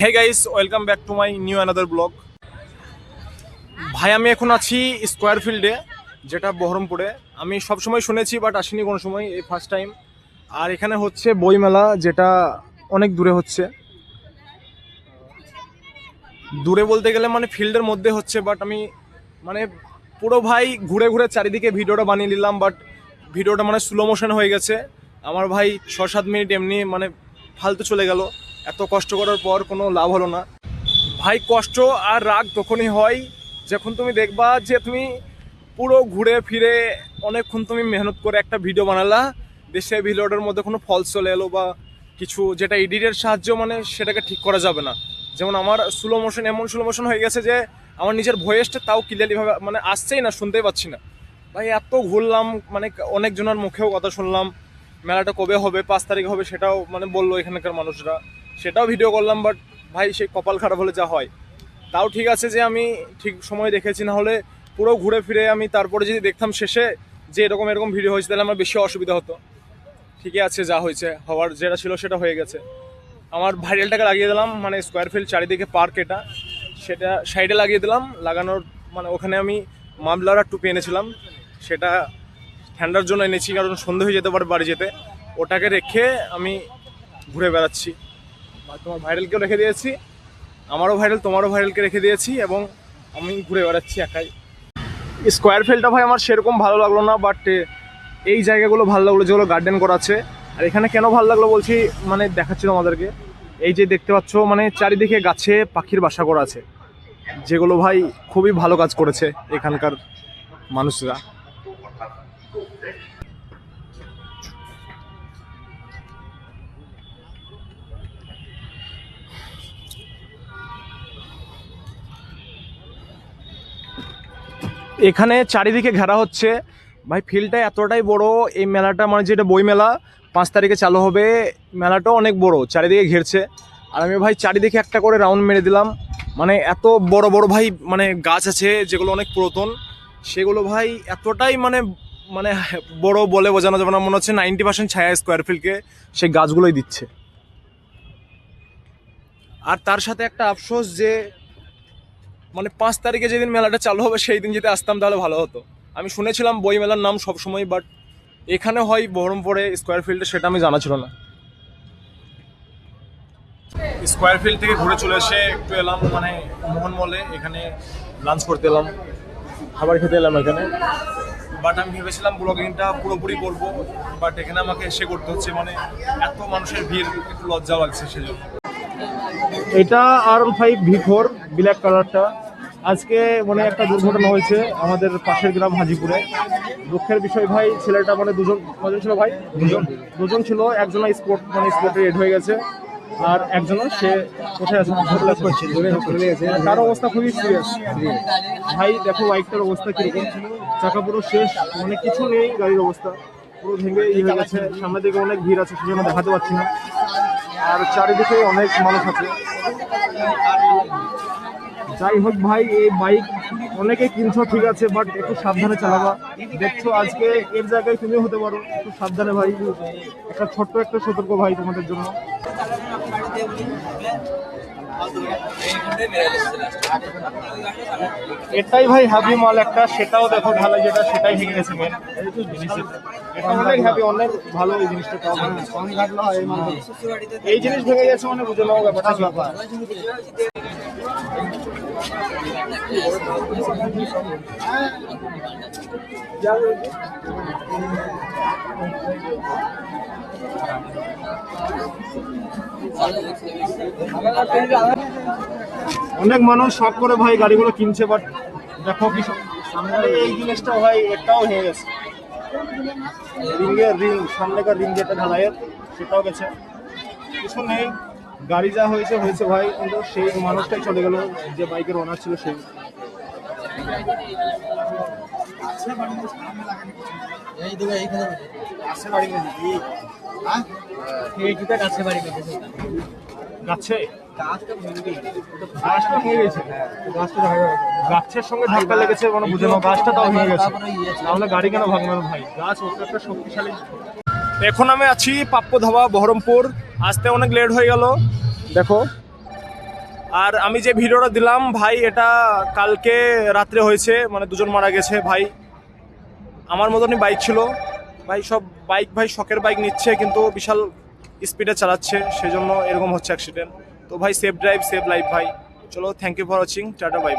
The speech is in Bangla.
Hey guys, welcome back to my new another blog. ভাই আমি এখন আছি স্কোয়ার ফিল্ডে, যেটা বহরমপুরে। আমি সবসময় শুনেছি বাট আসিনি কোনো সময়, এই ফার্স্ট টাইম। আর এখানে হচ্ছে বইমেলা, যেটা অনেক দূরে হচ্ছে। দূরে বলতে গেলে মানে ফিল্ডের মধ্যে হচ্ছে, বাট আমি মানে পুরো ভাই ঘুরে ঘুরে চারিদিকে ভিডিওটা বানিয়ে নিলাম, বাট ভিডিওটা মানে স্লো মোশন হয়ে গেছে। আমার ভাই 6-7 মিনিট এমনি মানে ফালতু চলে গেল। এত কষ্ট করার পর কোনো লাভ হলো না ভাই। কষ্ট আর রাগ তখনই হয় যখন তুমি দেখবা যে তুমি পুরো ঘুরে ফিরে অনেকক্ষণ তুমি মেহনত করে একটা ভিডিও বানালা, দেশে ভিডিওটার মধ্যে কোনো ফলস চলে এলো বা কিছু, যেটা এডিটের সাহায্য মানে সেটাকে ঠিক করা যাবে না। যেমন আমার স্লো মোশন, এমন স্লো মোশন হয়ে গেছে যে আমার নিজের ভয়েসটা তাও ক্লিয়ারলিভাবে মানে আসছেই না, শুনতেই পাচ্ছি না ভাই। এত ঘুরলাম, মানে অনেকজনের মুখেও কথা শুনলাম, মেলাটা কবে হবে, 5 তারিখ হবে সেটাও মানে বললো এখানকার মানুষরা, সেটাও ভিডিও করলাম। বাট ভাই সেই কপাল খারাপ হলে যা হয়। তাও ঠিক আছে যে আমি ঠিক সময় দেখেছি, না হলে পুরো ঘুরে ফিরে আমি তারপরে যদি দেখতাম শেষে যে এরকম এরকম ভিডিও হয়েছে, তাহলে আমার বেশি অসুবিধা হতো। ঠিকই আছে, যা হয়েছে হওয়ার যেটা ছিল সেটা হয়ে গেছে। আমার ভাইরালটাকে লাগিয়ে দিলাম, মানে স্কোয়ার ফিল্ড চারিদিকে পার্ক, এটা সেটা সাইডে লাগিয়ে দিলাম। লাগানোর মানে ওখানে আমি মামলার আর টুপি এনেছিলাম, সেটা ঠান্ডার জন্য এনেছি, কারণ সন্ধে হয়ে যেতে পারে বাড়ি যেতে। ওটাকে রেখে আমি ঘুরে বেড়াচ্ছি। তোমার ভাইরালকেও রেখে দিয়েছি, আমারও ভাইরাল, তোমারও ভাইরালকে রেখে দিয়েছি, এবং আমি ঘুরে বেড়াচ্ছি একাই। স্কোয়ার ফিল্ডটা ভাই আমার সেরকম ভালো লাগলো না, বাট এই জায়গাগুলো ভালো লাগলো যেগুলো গার্ডেন করা আছে। আর এখানে কেন ভালো লাগলো বলছি, মানে দেখাচ্ছি তোমাদেরকে। এই যে দেখতে পাচ্ছ, মানে চারিদিকে গাছে পাখির বাসা করা আছে, যেগুলো ভাই খুবই ভালো কাজ করেছে এখানকার মানুষরা। এখানে চারিদিকে ঘেরা হচ্ছে ভাই, ফিল্ডটা এতটাই বড়। এই মেলাটা মানে যেটা বই মেলা 5 তারিখে চালু হবে, মেলাটাও অনেক বড়, চারিদিকে ঘেরছে। আর আমি ভাই চারিদিকে একটা করে রাউন্ড মেরে দিলাম। মানে এত বড় বড় ভাই মানে গাছ আছে যেগুলো অনেক পুরাতন, সেগুলো ভাই এতটাই মানে মানে বড় বলে বোঝানো যাবে না। মনে হচ্ছে 90% ছায়া স্কোয়ার ফিল্ডকে সেই গাছগুলোই দিচ্ছে। আর তার সাথে একটা আফসোস যে মানে 5 তারিখে যেদিন মেলাটা চালু হবে সেই দিন যদি আসতাম তাহলে ভালো হতো। আমি শুনেছিলাম বই মেলার নাম সবসময়, বাট এখানে হয় বহরমপুরে স্কোয়ার ফিল্ডে, সেটা আমি জানা ছিল না। স্কোয়ার ফিল্ড থেকে ঘুরে চলে এসে একটু এলাম মানে মোহন মলে, এখানে লাঞ্চ করতে এলাম, খাবার খেতে এলাম এখানে। বাট আমি ভেবেছিলাম ব্লগিংটা পুরোপুরি করবো, বাট এখানে আমাকে এসে করতে হচ্ছে, মানে এত মানুষের ভিড়, একটু লজ্জা লাগছে সেজন্য। এটা R15 V4 ব্ল্যাক কালারটা। আজকে মানে একটা দুর্ঘটনা হয়েছে আমাদের পাশের গ্রাম হাজিপুরে। দুঃখের বিষয় ভাই, ছেলেটা মানে কজন ছিল ভাই? দুজন ছিল। একজন স্পটে রেড হয়ে গেছে, আর একজন সে কোথায় আছে, তার অবস্থা খুবই সিরিয়াস ভাই। দেখো বাইকটার অবস্থা কিরকম, চাকা পুরো শেষ, মানে কিছু নেই, গাড়ির অবস্থা পুরো ভেঙে হয়ে গেছে। সামনের দিকে অনেক ভিড় আছে, সেজন্য দেখাতে পারছি না। আর চারিদিকে অনেক মানুষ আছে। যাই হোক ভাই, এই বাইক অনেকে কিনছো ঠিক আছে, বাট একটু সাবধানে চালাবা। দেখছো আজকে এর জায়গায় তুমিও হতে পারো, একটু সাবধানে ভাই। একটা ছোট্ট একটা সতর্ক ভাই তোমাদের জন্য। এটাই ভাই হ্যাপি মাল একটা, সেটাও দেখো ঢালাই যেটা, সেটাই ভেঙে গেছে মেন। এটা অনেক হ্যাপি, অনেক ভালো এই জিনিসটা। এই জিনিস ভেঙে গেছে মানে বুঝে নাও ব্যাপারটা ব্যাপার। অনেক মানুষ শখ করে ভাই গাড়িগুলো কিনছে, বাট দেখো কি সামনে এই জিনিসটা ভাই, এটাও হয়ে গেছে। সামনেকার রিং যেটা ঢালাইয়ের, সেটাও গেছে। কিছু নেই, গাড়ি যা হয়েছে হয়েছে ভাই, কিন্তু সেই মানুষটাই চলে গেল যে বাইকের ওনার ছিল সেই। গাছের সঙ্গে ধাক্কা লেগেছে, মানে বুঝে নাও গাছটা তাও ভেঙে গেছে, তাহলে গাড়ি কেন ভাঙবে না ভাই? গাছ একটা শক্তিশালী। এখন আমি আছি পাপ্পু ধাবা বহরমপুর। আসতে অনেক লেট হয়ে গেল, দেখো আর আমি যে ভিডিওটা দিলাম ভাই, এটা কালকে রাত্রে হয়েছে, মানে দুজন মারা গেছে ভাই। আমার মতনই বাইক ছিল ভাই, সব বাইক ভাই শখের বাইক নিচ্ছে কিন্তু বিশাল স্পিডে চালাচ্ছে, সেজন্য এরকম হচ্ছে অ্যাক্সিডেন্ট। তো ভাই সেফ ড্রাইভ সেভ লাইফ ভাই। চলো, thank you for watching, tata by.